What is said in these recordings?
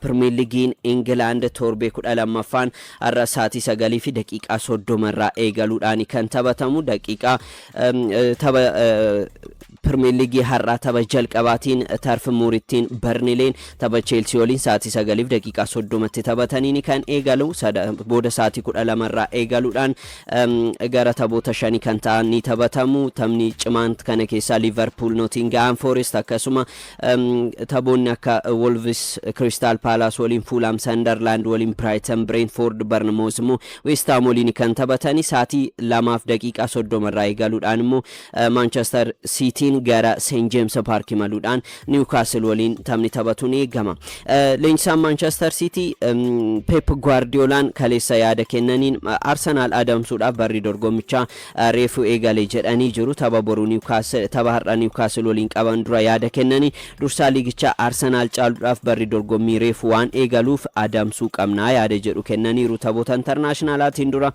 Premier League England torbee 12ffaan har'a sa'aatii 9 fi daqiiqaa 30 irraa eegaluudhaan kan taphatamu daqiiqaa Premier League har'a tapha jalqabaatiin Turf Moorittiin Burnley tapha Chelsea waliin sa'aatii 9 fi daqiiqaa 30tti taphataniin kan eegalu booda sa'aatii 12 irraa eegaluudhaan gara taphoota 5 kan ta'an ni taphatamu. Taphni cimaan kana keessaa Liverpool Nottingham Forest akkasuma taphoonni akka Wolves Crystal Palace waliin Fulham Sunderland waliin Brighton Brentford Bournemouth immoo West Ham waliin kan taphatani sa'aatii 2 fi daqiiqaa 30 irraa eegaluudhaan immoo Manchester City gara St James Park maluudhaan Newcastle waliin taphni taphatuun eegama. Leenjisaan Manchester City Pep Guardiolaan kaleessa yaada kennaniin Arsenal adamsuudhaaf barri dorgommichaa reefu eegalee jedhanii jiru. Tapha boru tapha har'a Newcastle waliin qaban dura yaada kennanii dursaa liigichaa Arsenal caaluudhaaf barri dorgommii reefu waan eegaluuf adamsuu qabnaa yaada jedhu kennaniiru. Taphoota internationalaatiin dura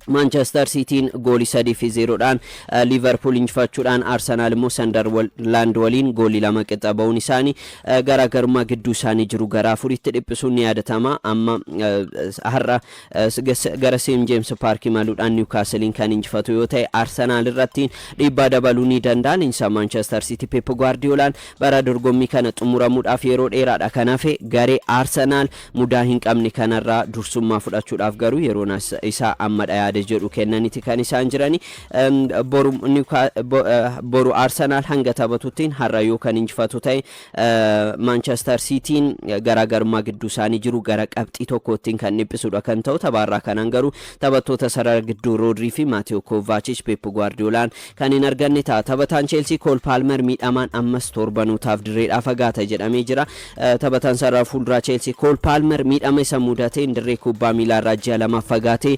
Manchester City goolii 3-0 dhaan Liverpool injifachuudhaan Arsenal immoo Sunderland waliin goolii 2 qixxabuun isaanii garaagarummaa gidduu isaanii jiru gara afuritti dhiphisuun ni yaadatama. Amma har'a gara St James Park maluudhaan Newcastle kan injifatu yoo ta'e Arsenal irratti dhiibbaa dabaluu ni danda'a. Leenjisaan Manchester City Pep Guardiolaan bara dorgommii kana xumuramuudhaaf yeroo dheeraadha kanaaf garee Arsenal mudaa hin qabne kanarraa dursummaa fudhachuudhaaf garuu yeroo isaa ammadha yaada jedhu kennaniiti kan isaan jirani. Boru Arsenal hanga taphatuttiin har'a yoo kan injifatu ta'e Manchester Cityin garaagarummaa gidduu isaanii jiru gara qabxii tokkoottiin kan dhiphisudha kan ta'u. Taphaarraa kanaan garuu taphattoota sarara gidduu Rodri fi Matteo Kovacic Pep Guardiolaan kan hin arganne ta'a. Taphataan Chelsea Cole Palmer miidhamaan ammas torbanotaaf dirreedhaa fagaata jedhamee jira. Taphataan sarara fuulduraa Chelsea Cole Palmer miidhama isa mudatee dirree kubbaa miilaarraa ji'a lamaaf fagaatee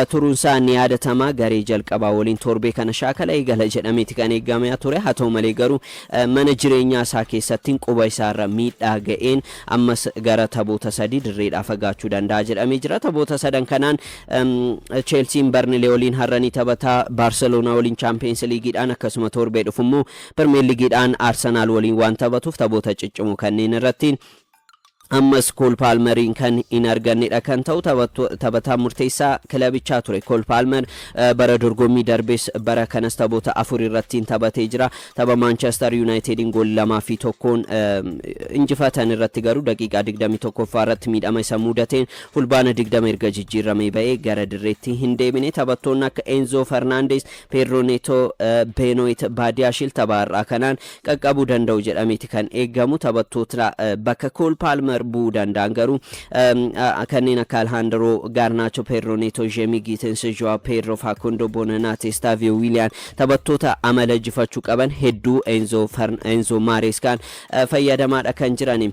turuunsaa ni yaadatama. Garee jalqabaa waliin torbee kana shaakala eegala jedhameeti kan eegamaa ture. Haa ta'u malee garuu mana jireenyaa isaa keessatti quba isaarra miidhaa ga'een ammas gara taphoota 3 dirreedhaa fagaachuu danda'a jedhamee jira. Taphoota 3 kanaan Chelsea Burnley waliin har'a ni taphata. Barcelona waliin Champions League'dhaan akkasuma torbee dhufu immoo Premier League'dhaan Arsenal waliin waan taphatuuf taphoota ciccimoo kanneen irratti ammas Cole Palmerin kan hin argannedha kan ta'u. Taphataa murteessaa kilabichaa ture Cole Palmer bara dorgommii darbees bara kanas taphoota 4 irratti taphatee jira. Tapha Manchester Unitedin gool 2-1 injifatan irratti garuu daqiiqaa 21ffaa irratti miidhama isa mudateen fulbaana 20 erga jijjiiramee ba'ee gara dirreetti hin deebine. Taphattoonni akka Enzo Fernandez, Pedro Neto, Benoit Badiashil taphaarraa kanaan qaqqabuu danda'u jedhameeti kan eegamu. Taphattoota bakka Cole Palmer buu danda'an garuu kanneen akka Alejandro Garnacho, Pedro Neto, Jamie Gittens, Joao Pedro, Facundo Bonanate, Stavio Willian taphattoota amala injifachuu qaban hedduu Enzo Marescan fayyadamaadha kan jirani.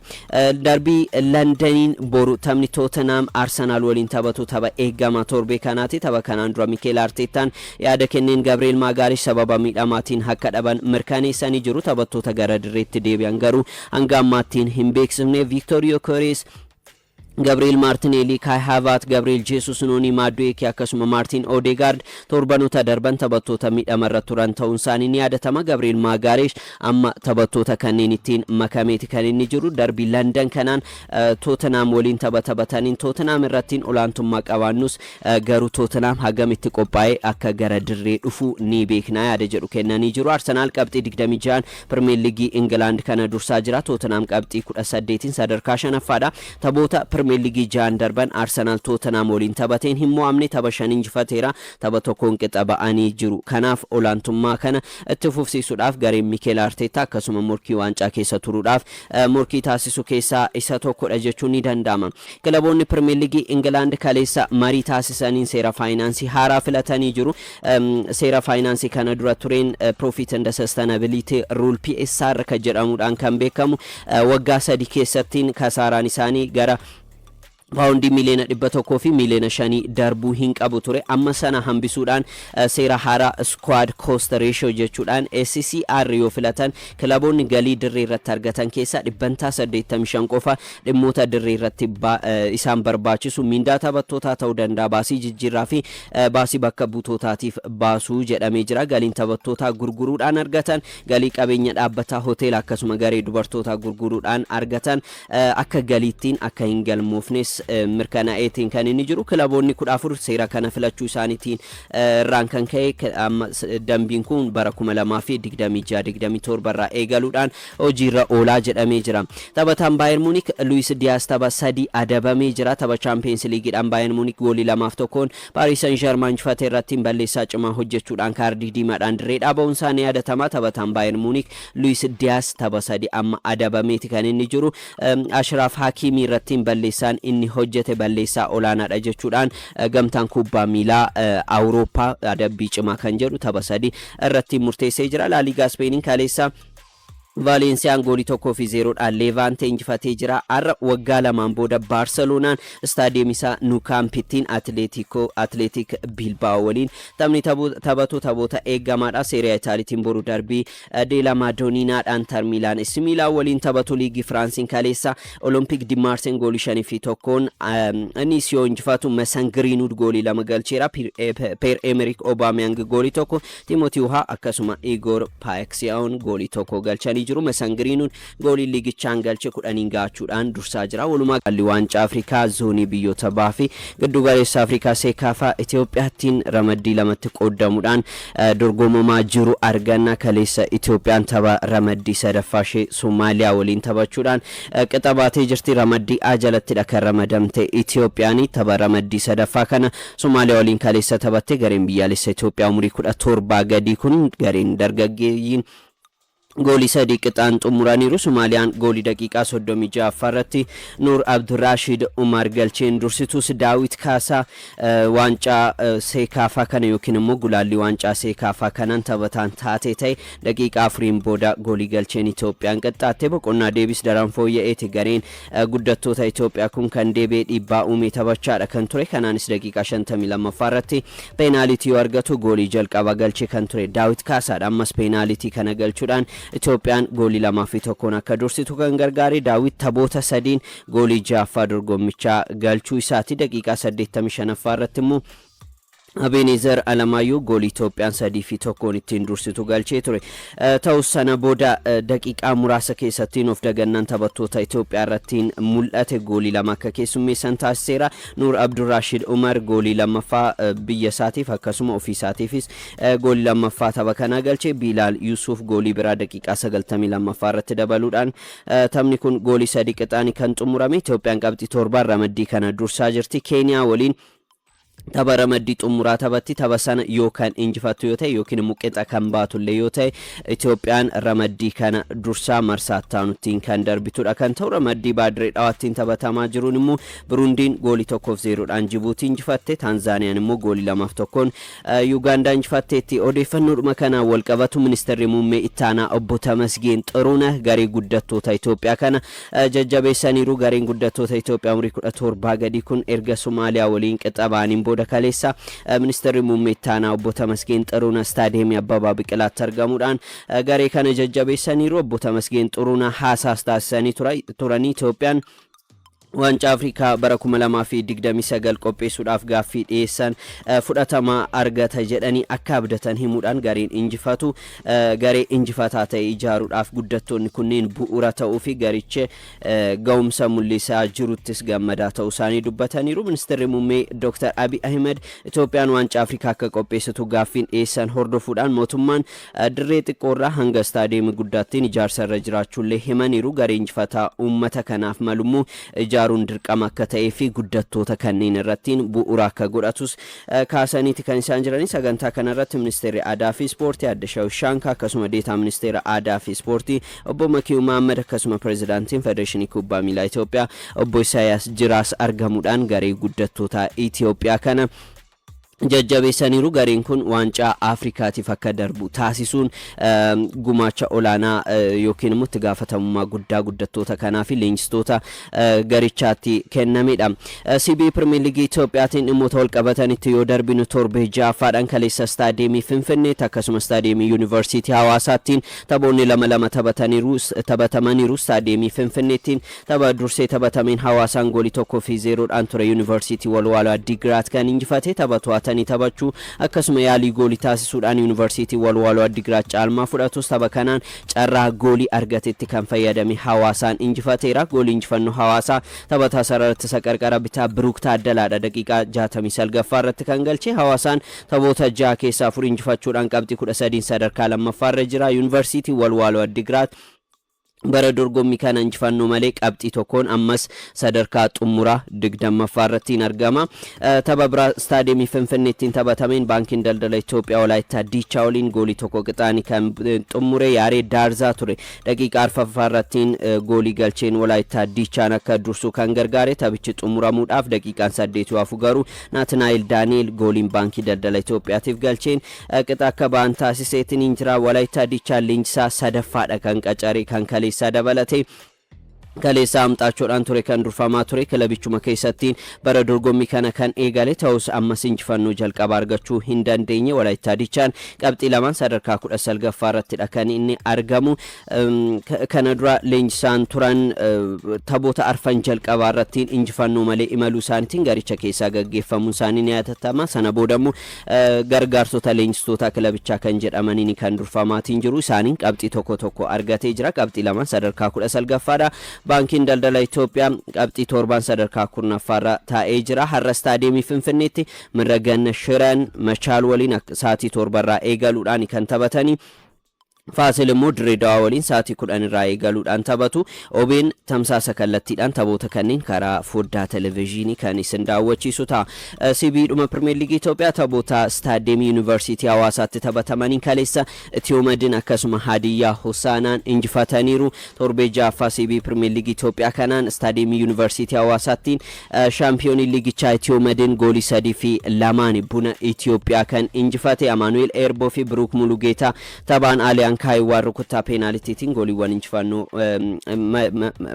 Darbii Londoniin boru taphni Tottenham Arsenal waliin taphatu tapha eegama torbee kanaati. Tapha kanaan dura Mikel Artetaan yaada kenneen Gabriel Magalhaes sababa miidhamaatiin akka dhaban mirkaneessanii jiru. Taphattoota gara dirreetti deebi'an garuu hanga ammaattiin hin beeksifne. Victorio Kores, Gabriel Martinelli, Kai Havertz, Gabriel Jesus, Noni Madueke akkasuma Martin Odegaard torbanota darban taphattoota miidhamarra turan ta'uun isaanii ni yaadatama. Gabriel Magalhaes amma taphattoota kanneen ittiin makameeti kan inni jiru. Darbii London kanaan Tottenham waliin taphataniin Tottenham irratti olaantummaa qabaannus garuu Tottenham hagamitti qophaa'ee akka gara dirree dhufu ni beekna yaada jedhu kennanii jiru. Arsenal qabxii 26 Premier League England kana dursaa jira. Tottenham qabxii 18 sadarkaa 5ffaadha. Taphoota Premier League jaan darban Arsenal Tottenham waliin taphateen hin mo'amne tapha 5 injifateera. Tapha tokkoon qixxaba'anii jiru. Kanaaf olaantummaa kana itti fufsiisuudhaaf gareen Mikel Arteta akkasuma morkii waancaa keessa turuudhaaf morkii taasisu keessaa isa tokkodha jechuun ni danda'ama. Kilaboonni Premier League England kaleessa marii taasisaniin seera faayinaansii haaraa filatanii jiru. Seera faayinaansii kana dura tureen Profit and Sustainability Rule PSR kan jedhamuudhaan kan beekamu waggaa 3 keessattiin kasaaraan isaanii gara paawundii miliyoona 100 fi miliyoona 5 darbuu hin qabu ture amma sana hambisuudhaan seera haaraa squad cost ratio jechuudhaan SCR yoo filatan kilaboonni galii dirree irratti argatan keessa 85 qofa dhimmoota dirree irratti isaan barbaachisu mindaa taphattootaa ta'uu danda'a baasii jijjiirraa fi baasii bakka buutootaatiif baasuu jedhamee jira galiin taphattootaa gurguruudhaan argatan galii qabeenya dhaabbataa hoteela akkasuma garee dubartootaa gurguruudhaan argatan akka galiittiin akka hin galmoofnes mirkanaa'eetiin kan inni jiru kilaboonni 14 seera kana filachuu isaaniitiin irraan kan ka'e dambiin kun bara 2026-27 irraa eegaluudhaan hojiirra oolaa jedhamee jira. Taphataan Bayern Munich Luis Diaz tapha 3 adabamee jira. Tapha Champions League'dhaan Bayern Munich goolii 2-1 Paris Saint-Germain injifatee irratti balleessaa cimaa hojjechuudhaan kaardii diimaadhaan dirree dhaabuun isaanii yaadatama. Taphataan Bayern Munich Luis Diaz tapha 3 amma adabameeti kan inni jiru. Ashraf Hakimi irratti balleessaan inni hojjete balleessaa olaanaadha jechuudhaan gamtaan kubbaa miilaa Awurooppaa adabbii cimaa kan jedhu tapha 3 irratti murteessee jira. La Liga Spainin kaleessa Valenciaan goolii 1-0 dhaan Levante injifatee jira. Arra waggaa lamaan booda Barcelonaan staadiyeem isaa Nou Campittiin Atletic Bilbao waliin taphni taphoota eegamaadha. Seerii Itaaliitiin boru darbii Della Madonninaadhaan Inter Milaan AC Milan waliin taphatu liigii Firaansiin kaleessa Olympique de Marseille goolii 5-1 innis yoo injifatu Mason Greenwood goolii 2 galcheera. Pierre-Emerick Aubameyang goolii 1 Timothy Weah akkasuma Igor Paixão goolii 1 galchanii jiru. Mason Greenwood goolii liigichaan galche 10 gaachuudhaan dursaa jira. Walumaa galli waancaa Afrikaa zoonii biyyoota baafi giddu galeessa Afrikaa seekaafa Itoophiyaattiin ramaddii lamatti qoodamuudhaan dorgomamaa jiru arganna. Kaleessa Itoophiyaan tapha ramaddii sadaffaa Somaaliyaa waliin taphachuudhaan qixabaatee jirti. Ramaddii ajalattidha kan ramadamte Itoophiyaan tapha ramaddii sadaffaa kana Somaaliyaa waliin kaleessa taphatte. Gareen biyyaalessa Itoophiyaa umurii 17 gadi kun gareen dargaggeeyyiin goolii 3 qixaan xumuraniiru. Somaaliyaan goolii daqiiqaa 36 irratti Nur Abdurrashid Umar galcheen dursitus Daawit Kaasaa waancaa seekaafa kana yookiin immoo gulaallii waancaa seekaafa kanaan taphataan taatee ta'e daqiiqaa 4 booda goolii galcheen Itoophiyaan qaxxaatte. Boqonnaa deebis daran fooyya'eeti gareen guddattoota Itoophiyaa kun kan deebee dhiibbaa uumee taphachaadha kan ture. Kanaanis daqiiqaa 52 irratti peenaalitii yoo argatu goolii jalqaba galchee kan ture Daawit Kaasaadha. Ammas peenaalitii kana galchuudhaan Itoophiyaan goolii 2-1 akka dursitu kan gargaare. Daawit taphoota 3 goolii 6 dorgommichaa galchuu isaati. Daqiiqaa 85 irratti immoo Abenezer Alamayyoo goolii Itoophiyaan 3-1 ittiin dursitu galchee ture. Ta'us sana booda daqiiqaa muraasa keessatti of dagannaan taphattoota Itoophiyaa irratti mul'ate. Goolii 2 akka keessummeessan taasiseera. Nur Abdurrashid Umar goolii 2ffaa biyya isaatiif akkasuma ofii isaatiifis goolii 2ffaa tapha kana galchee. Bilaal Yusuf goolii biraa daqiiqaa 92 irratti dabaluudhaan taphni kun goolii 3 qixaan kan xumurame. Itoophiyaan qabxii 7 ramaddii kana dursaa jirti. Keeniyaa waliin tapha ramaddii xumuraa taphatti. Tapha sana yookaan injifattu yoo ta'e yookiin immoo qixa kan baatullee yoo ta'e Itoophiyaan ramaddii kana dursaa marsaataanutiin kan darbitudha kan ta'u. Ramaddii Baadiree Dhawaattiin taphatamaa jiruun immoo Burundiin goolii 1-0 dhaan Jibuutii injifatte. Taanzaaniyaan immoo goolii 2-1 Yuugaandaa injifatteetti. Odeeffannoodhuma kanaan wal qabatu ministeerri muummee ittaanaa obbo Tamasgeen Xiruuneh garee guddattoota Itoophiyaa kana jajjabeessaniiru. Gareen guddattoota Itoophiyaa umurii 17 gadi kun erga Somaaliyaa waliin qixa baaniin booda kaleessa ministeerri muummee ittaanaa obbo Tamasgeen Xiruuneh staadiyeemii Abbabaa Biqilaatti argamuudhaan garee kana jajjabeessaniiru. Obbo Tamasgeen Xiruuneh haasaas taasisanii turanii Itoophiyaan waancaa Afrikaa bara 2029 qopheessuudhaaf gaaffii dhiyeessan fudhatama argata jedhanii akka abdatan himuudhaan gareen injifatu garee injifataa ta'e ijaaruudhaaf guddattoonni kunneen bu'uura ta'uu fi garicha ga'umsa mul'isaa jiruttis gammadaa ta'uu isaanii dubbataniiru. Ministeerri muummee Dr. Abiy Ahmed Itoophiyaan waancaa Afrikaa akka qopheessitu gaaffiin dhiyeessan hordofuudhaan mootummaan dirree xiqqoorraa hanga staadiyeemii guddaattiin ijaarsarra jiraachuullee himaniiru. Garee injifataa uummata kanaaf malummoo ijaaruun dirqama akka ta'ee fi guddattoota kanneen irratti bu'uura akka godhatus kaasaniiti kan isaan jiranii. Sagantaa kanarratti ministeerri aadaa fi ispoortii Adde Shaawit Shaankaa akkasuma deetaa ministeera aadaa fi ispoortii obbo Makiyu Mahammad akkasuma pirezidaantiin federeeshinii kubbaa miilaa Itoophiyaa obbo Isaayaas Jiraas argamuudhaan garee guddattoota Itoophiyaa kana jajjabeessaniiru gareen kun waancaa Afrikaatiif akka darbu taasisuun gumaacha olaanaa yookiin immoo itti gaafatamummaa guddaa guddattoota kanaa fi leenjistoota garichaatti kennamedha. CB Premier League Itoophiyaatiin dhimmoota wal qabatanitti yoo darbinu torbee ja'affaadhaan kaleessa staadiyeemii Finfinneetti akkasumas staadiyeemii Yuunivarsiitii Hawaasaattiin taphoonni 2-2 taphatamaniiru. Staadiyeemii Finfinneettiin tapha dursee taphatameen Hawaasaan goolii 1-0dhaan ture Yuunivarsiitii Walwaaloo Addigraat kan injifate taphatanii taphachuu akkasuma yaalii goolii taasisuudhaan Yuunivarsiitii Walwaaloo Addigraat caalmaa fudhatus tapha kanaan carraa goolii argatetti kan fayyadame Hawaasaan injifateera. Goolii injifannoo Hawaasaa taphataa sararratti saqarqara bitaa Biruuk Taaddalaadha daqiiqaa 69 irratti kan galche. Hawaasaan taphoota 6 keessaa 4 injifachuudhaan qabxii 13 sadarkaa lammaffaarra jira. Yuunivarsiitii Walwaaloo Addigraat bara dorgommii kana injifannoo malee qabxii tokkoon ammas sadarkaa xumuraa 20ffaarratti argama. Tapha biraa staadiyeemii Finfinneettiin taphatameen baankiin daldala Itoophiyaa Walaayittaa Diichaa waliin goolii tokko qixaanii kan xumure Yaareed Daarzaa ture. Daqiiqaa 4ffaarratti goolii galcheen Walaayittaa Diichaan akka dursu kan gargaare taphichi xumuramuudhaaf daqiiqaan 8 garuu Naatnaayil Daani'eel gooliin baankii daldala Itoophiyaatiif galcheen qixa akka ba'an taasiseetiin injira. Walaayittaa Diichaan leenjisaa sadaffaadha kan qacaree kan kaleessa dabalate kaleessa amxaachoodhaan ture kan durfamaa ture kilabichuma keessattiin bara dorgommii kana kan eegale ta'us ammas injifannoo jalqaba argachuu hin dandeenye. Walaayittaa Diichaan qabxii 2 sadarkaa 19ffaarrattidha kan inni argamu. Kana dura leenjisaan turan taphoota arfan jalqabaarratti injifannoo malee imaluu isaaniitiin garicha keessaa gaggeeffamuun isaanii ni yaadatama. Sana boodammoo gargaarsota leenjistoota kilabichaa kan jedhamaniin kan durfamaatiin jiru isaaniin qabxii tokko argatee jira. Qabxii 2 sadarkaa 19ffaadha. Baankiin daldala Itoophiyaa qabxii 7 sadarkaa 10ffaarra taa'ee jira. Har'a staadiyeemii Finfinneetti Miraganna Shiraan Machaal waliin sa'aatii 7 eegaluudhaan kan taphatanii. Faasil immoo Dirreedawaa waliin sa'aatii 10 irraa eegaluudhaan taphatu. OBN tamsaasa kallattiidhaan taphoota kanneen karaa foddaa televezyiinii kan isin daawwachiisu ta'a. CB dhuma Premier League Itoophiyaa taphoota staadiyeemii Yuunivarsiitii Hawaasaatti taphatamaniin kaleessa Itiyoomadin akkasuma Hadiyyaa Hosaanaan injifataniiru. Torbee ja'affaa CB Premier League Itoophiyaa kanaan staadiyeemii Yuunivarsiitii Hawaasaattiin shaampiyoonii liigichaa Itiyoomadin goolii 3-2 buna Itoophiyaa kan injifate. Amaanuel Eerboo fi Biruuk Mulugeetaa taphaan Aliyaan Kaayiwaa rukuttaa peenaalitiin gooliiwwan injifannoo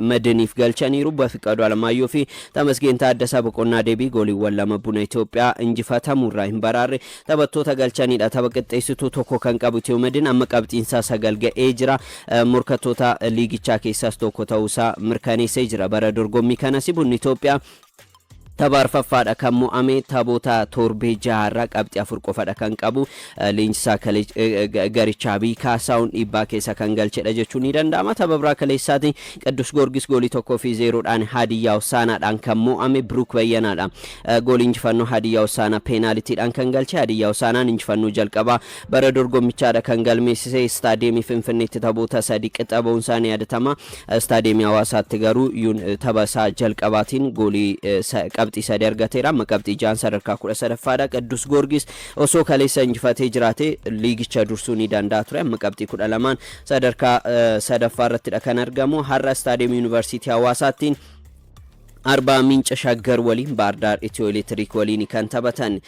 madaniif galchaniiru. Bafiqaaduu Alamaayyoo fi Tamasgeen Taaddasaa boqonnaa deebii gooliiwwan 2 buna Itoophiyaa injifatamurraa hin baraarre taphattoota galchanidha. Tapha qixxeessituu tokko kan qabu Itiyoomadin amma qabxiinsaa 9 ga'ee jira. Morkattoota liigichaa keessaas tokko ta'uusaa mirkaneessee jira. Bara dorgommii kanas bunni Itoophiyaa tapha arfaffaadha kan mo'ame. Taphoota torbee ja'arraa qabxii 4 qofadha kan qabu. Leenjisaa garichaa Kaasaawun dhiibbaa keessa kan galchedha jechuun ni danda'ama. Tapha biraa kaleessaatti Qiddus Goorgis goolii 1-0dhaan Hadiyyaa Hosaanaadhaan kan mo'ame. Biruuk Bayyanaadha goolii injifannoo Hadiyyaa Hosaanaa peenaalitiidhaan kan galche. Hadiyyaa Hosaanaan injifannoo jalqabaa bara dorgommichaadha kan galmeessise. Staadiyeemii Finfinneetti taphoota 3 qixa ba'uun isaanii yaadatama. Staadiyeemii Hawaasaatti garuu tapha isaa jalqabaatiin goolii qabxii 3 argateera. Amma qabxii 6 sadarkaa 13ffaadha. Qiddus Goorgis osoo kaleessa injifatee jiraate liigicha dursuu ni danda'a ture. Amma qabxii 12 sadarkaa 3ffaarrattidha kan argamu. Har'a staadiyeemii Yuunivarsiitii Hawaasaattiin Arbaa Minca Shaggar waliin Baardaar Itiyoo Elektiriik waliin kan taphatan.